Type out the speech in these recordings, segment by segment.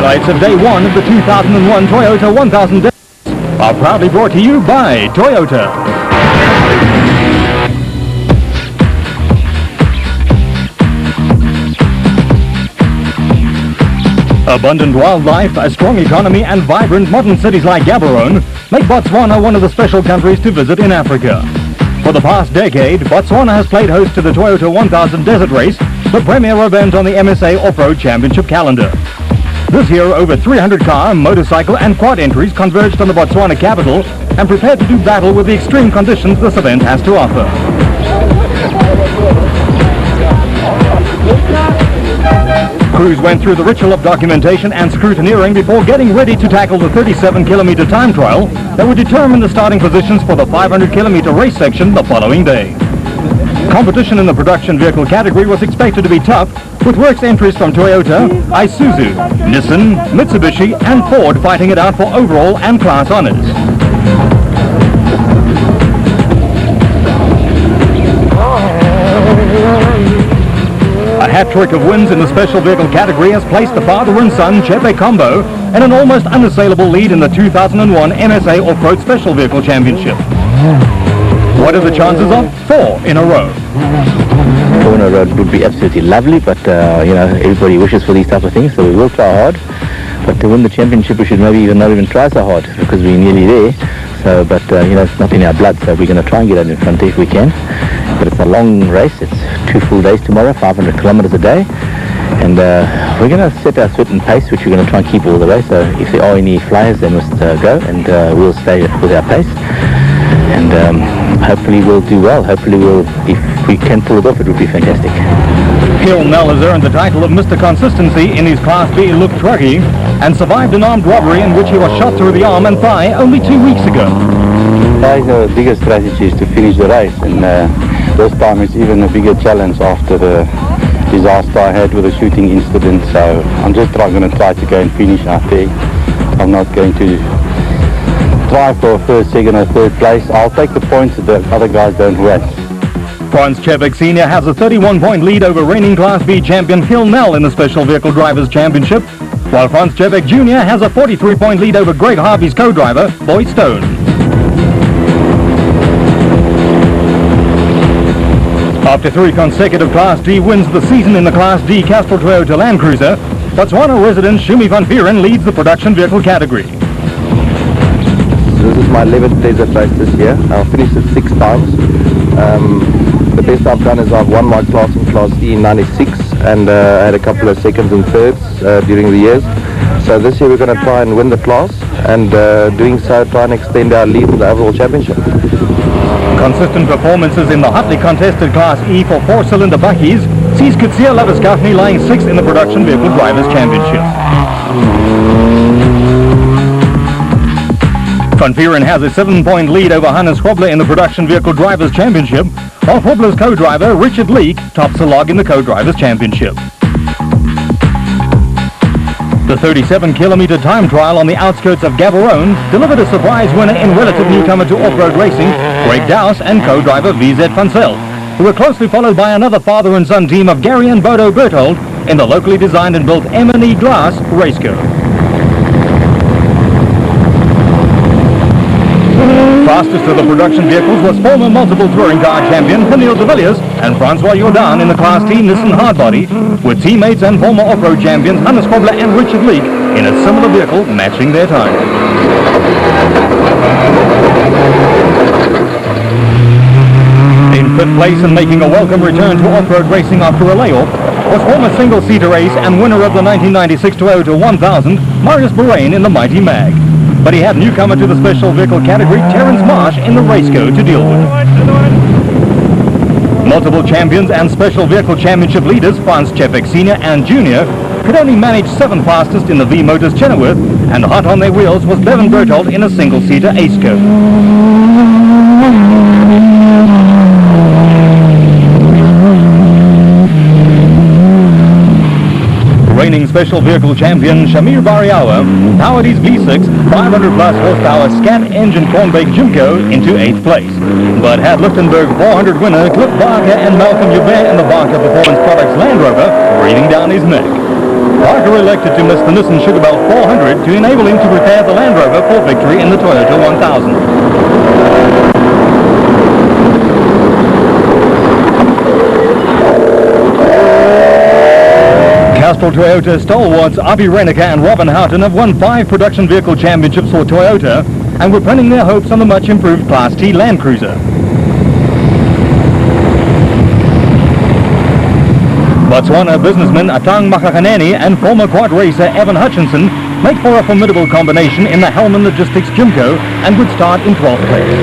highlights of day one of the 2001 Toyota 1000 are proudly brought to you by Toyota. Abundant wildlife, a strong economy and vibrant modern cities like Gaborone make Botswana one of the special countries to visit in Africa. For the past decade, Botswana has played host to the Toyota 1000 Desert Race, the premier event on the MSA Off-Road Championship calendar. This year, over 300 car, motorcycle and quad entries converged on the Botswana capital and prepared to do battle with the extreme conditions this event has to offer. Crews went through the ritual of documentation and scrutineering before getting ready to tackle the 37-kilometer time trial that would determine the starting positions for the 500-kilometer race section the following day. Competition in the production vehicle category was expected to be tough, with works entries from Toyota, Isuzu, Nissan, Mitsubishi and Ford fighting it out for overall and class honors. A hat-trick of wins in the special vehicle category has placed the father and son Chepe Combo in an almost unassailable lead in the 2001 MSA Off-Road Special Vehicle Championship. What are the chances of 4 in a row? 4 in a row would be absolutely lovely, but everybody wishes for these type of things, so we will try hard. But to win the championship, we should maybe not even try so hard because we're nearly there. So, but it's not in our blood, so we're going to try and get out in front if we can. But it's a long race. It's 2 full days tomorrow, 500 kilometers a day. And we're going to set our certain pace, which we're going to try and keep all the way. So if there are any flyers, they must go, and we'll stay with our pace. And hopefully we'll do well. Hopefully if we can pull it off, it would be fantastic. Hill Nell has earned the title of Mr. Consistency in his Class B look truckie and survived an armed robbery in which he was shot through the arm and thigh only 2 weeks ago. The biggest strategy is to finish the race, and this time it's even a bigger challenge after the disaster I had with the shooting incident. So I'm just going to try to go and finish out there. I'm not going to try for a first, second or third place. I'll take the points that the other guys don't win. Franz Chevek Sr. has a 31-point lead over reigning Class B champion Hill Nell in the Special Vehicle Drivers' Championship, while Franz Chevek Jr. has a 43-point lead over Greg Harvey's co-driver, Boyd Stone. After 3 consecutive Class D wins this season in the Class D Castrol Toyota Land Cruiser, Botswana resident Shumi van Vieren leads the production vehicle category. This is my 11th desert race this year. I've finished it 6 times. The best I've done is I've won my class in Class E in 96, and I had a couple of seconds and thirds during the years. So this year we're going to try and win the class, and doing so try and extend our lead in the overall championship. Consistent performances in the hotly contested Class E for 4-cylinder bakkies sees Kutsia Laviskafny lying 6th in the Production Vehicle Drivers' Championship. Van Vieren has a 7-point lead over Hannes Grobler in the Production Vehicle Drivers' Championship, while Grobler's co-driver Richard Leek tops the log in the Co-Drivers' Championship. The 37-kilometer time trial on the outskirts of Gaborone delivered a surprise winner in relative newcomer to off-road racing, Greg Dowse and co-driver VZ van Zyl, who were closely followed by another father and son team of Gary and Bodo Berthold in the locally designed and built M&E Glass Raceco. Fastest of the production vehicles was former multiple touring car champion Camille de Villiers and Francois Jordan in the Class T Nissan Hardbody, with teammates and former off-road champions Hannes Grobler and Richard Leek in a similar vehicle matching their time. In 5th place and making a welcome return to off-road racing after a layoff was former single-seater ace and winner of the 1996 Toyota 1000, Marius Borain in the Mighty Mag. But he had newcomer to the special vehicle category, Terence Marsh, in the Raceco to deal with. Multiple champions and special vehicle championship leaders, Franz Chevek Sr. and Jr., could only manage 7th fastest in the V Motors Chenoweth, and hot on their wheels was Bevan Berthold in a single-seater Aceco. Reigning special vehicle champion Shamir Bariawa powered his V6 500-plus horsepower Scat engine Cornbake Jimco into 8th place, but had Lichtenberg 400 winner Cliff Barker and Malcolm Joubert in the Barker Performance Products Land Rover breathing down his neck. Parker elected to miss the Nissan Sugar Belt 400 to enable him to prepare the Land Rover for victory in the Toyota 1000. Castrol Toyota stalwarts Avi Renneker and Robin Houghton have won 5 production vehicle championships for Toyota and were pinning their hopes on the much improved Class T Land Cruiser. Botswana businessman Atang Makakaneni and former quad racer Evan Hutchinson make for a formidable combination in the Hellman Logistics Jimco and would start in 12th place.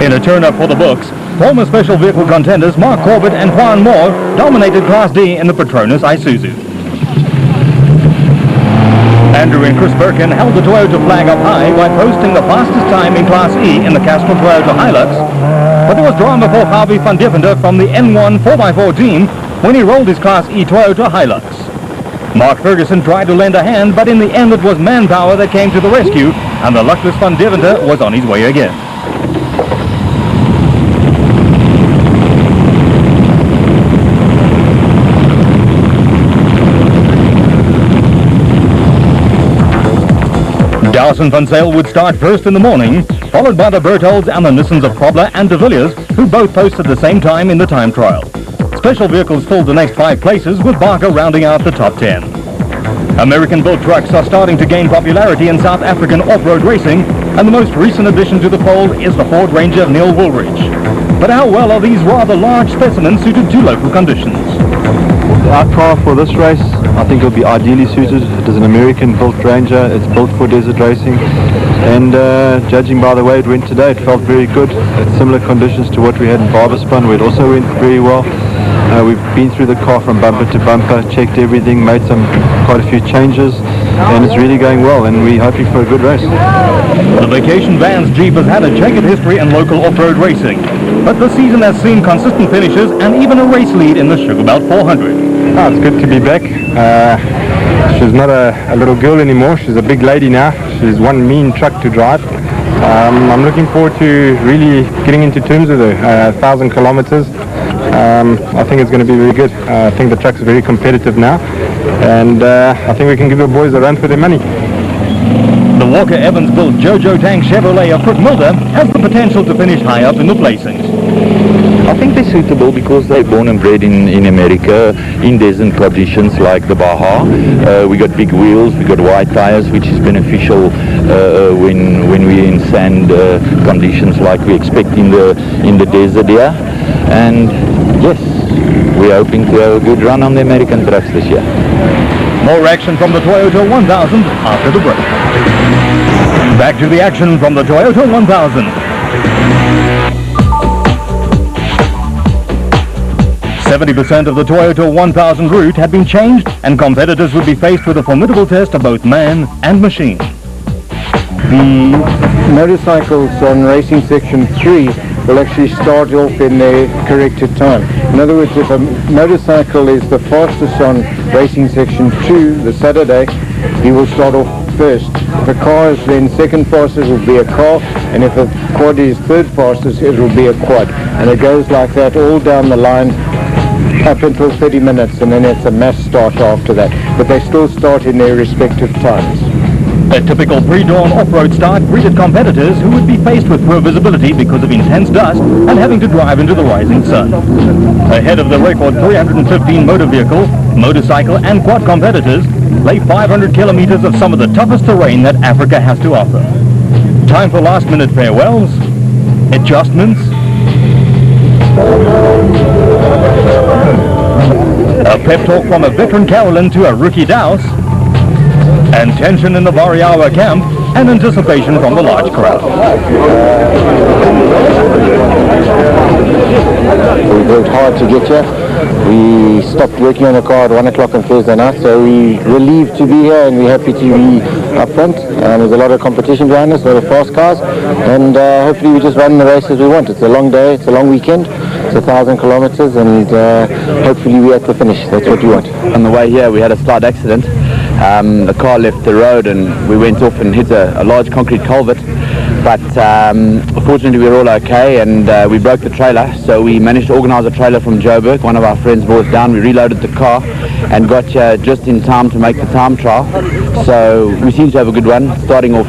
In a turn-up for the books, former special vehicle contenders Mark Corbett and Juan Moore dominated Class D in the Petronas Isuzu. Andrew and Chris Birkin held the Toyota flag up high by posting the fastest time in Class E in the Castrol Toyota Hilux, but there was drama for Harvey van Deventer from the N1 4x4 team when he rolled his Class E Toyota Hilux. Mark Ferguson tried to lend a hand, but in the end it was manpower that came to the rescue, and the luckless van Deventer was on his way again. Dawson van Zyl would start first in the morning, followed by the Bertolds and the Nissans of Probler and de Villiers, who both posted the same time in the time trial. Special vehicles filled the next 5 places, with Barker rounding out the top 10. American-built trucks are starting to gain popularity in South African off-road racing, and the most recent addition to the fold is the Ford Ranger of Neil Woolridge. But how well are these rather large specimens suited to local conditions? Our car for this race, I think it'll be ideally suited. It is an American-built Ranger. It's built for desert racing, and judging by the way it went today, it felt very good. It's similar conditions to what we had in Barberspun, where it also went very well. We've been through the car from bumper to bumper, checked everything, made quite a few changes, and it's really going well, and we're hoping for a good race. The Vacation Vans Jeep has had a checkered history in local off-road racing, but the season has seen consistent finishes and even a race lead in the Sugar Belt 400. Oh, it's good to be back. She's not a little girl anymore. She's a big lady now. She's one mean truck to drive. I'm looking forward to really getting into terms with her. 1,000 kilometers. I think it's going to be very good. I think the truck's very competitive now, and I think we can give the boys a run for their money. The Walker Evans-built Jojo Tank Chevrolet of Kurt Mulder has the potential to finish high up in the placings. I think they're suitable because they're born and bred in America, in desert conditions like the Baja. We got big wheels, we got wide tires, which is beneficial when we're in sand conditions like we expect in the desert here. And yes, we're hoping to have a good run on the American trucks this year. More action from the Toyota 1000 after the break. Back to the action from the Toyota 1000. 70% of the Toyota 1000 route had been changed, and competitors would be faced with a formidable test of both man and machine. The motorcycles on Racing Section 3 will actually start off in their corrected time. In other words, if a motorcycle is the fastest on Racing Section 2, the Saturday, he will start off first. If a car is then second fastest, it will be a car, and if a quad is third fastest, it will be a quad. And it goes like that all down the line up until 30 minutes, and then it's a mass start after that. But they still start in their respective times. A typical pre-dawn off-road start greeted competitors who would be faced with poor visibility because of intense dust and having to drive into the rising sun. Ahead of the record 315 motor vehicle, motorcycle and quad competitors lay 500 kilometers of some of the toughest terrain that Africa has to offer. Time for last-minute farewells, adjustments, a pep talk from a veteran Carolyn to a rookie Douse, and tension in the Variawa camp, and anticipation from the large crowd. We worked hard to get here. We stopped working on the car at 1 o'clock on Thursday night, so we're relieved to be here and we're happy to be up front. There's a lot of competition behind us, a lot of fast cars, and hopefully we just run the race as we want. It's a long day, it's a long weekend, it's 1,000 kilometers, and hopefully we're at the finish. That's what we want. On the way here we had a slight accident. The car left the road and we went off and hit a large concrete culvert. but fortunately we were all okay, and we broke the trailer, so we managed to organise a trailer from Joburg. One of our friends brought it down. We reloaded the car and got here just in time to make the time trial, so we seem to have a good one, starting off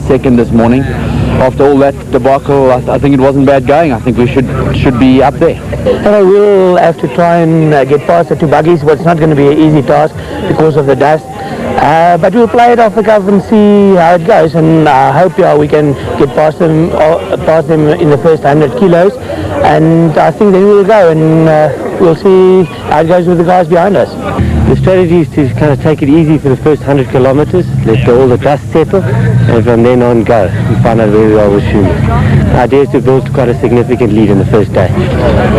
second this morning. After all that debacle, I think it wasn't bad going. I think we should be up there. We'll have to try and get past the two buggies, but it's not going to be an easy task because of the dust. But we'll play it off the cuff and see how it goes, and I hope we can get past them in the first 100 kilos, and I think then we'll go and we'll see how it goes with the guys behind us. The strategy is to kind of take it easy for the first 100 kilometers, let all the dust settle, and from then on go and find out where we are with Schumi. The idea is to build quite a significant lead in the first day.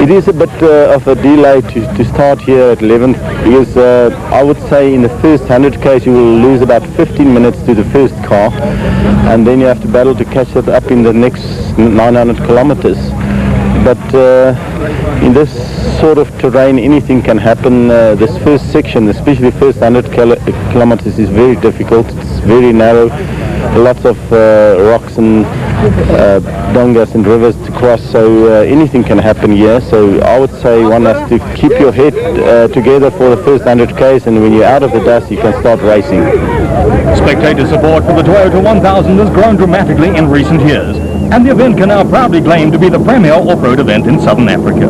It is a bit of a delay to start here at 11th, because I would say in the first 100 k's you will lose about 15 minutes to the first car, and then you have to battle to catch it up in the next 900 kilometers. But in this sort of terrain, anything can happen. This first section, especially the first 100 kilometers, is very difficult. It's very narrow, lots of rocks and dongas and rivers to cross, so anything can happen here. So I would say one has to keep your head together for the first 100 k's, and when you're out of the dust you can start racing. Spectator support for the Toyota 1000 has grown dramatically in recent years, and the event can now proudly claim to be the premier off-road event in Southern Africa.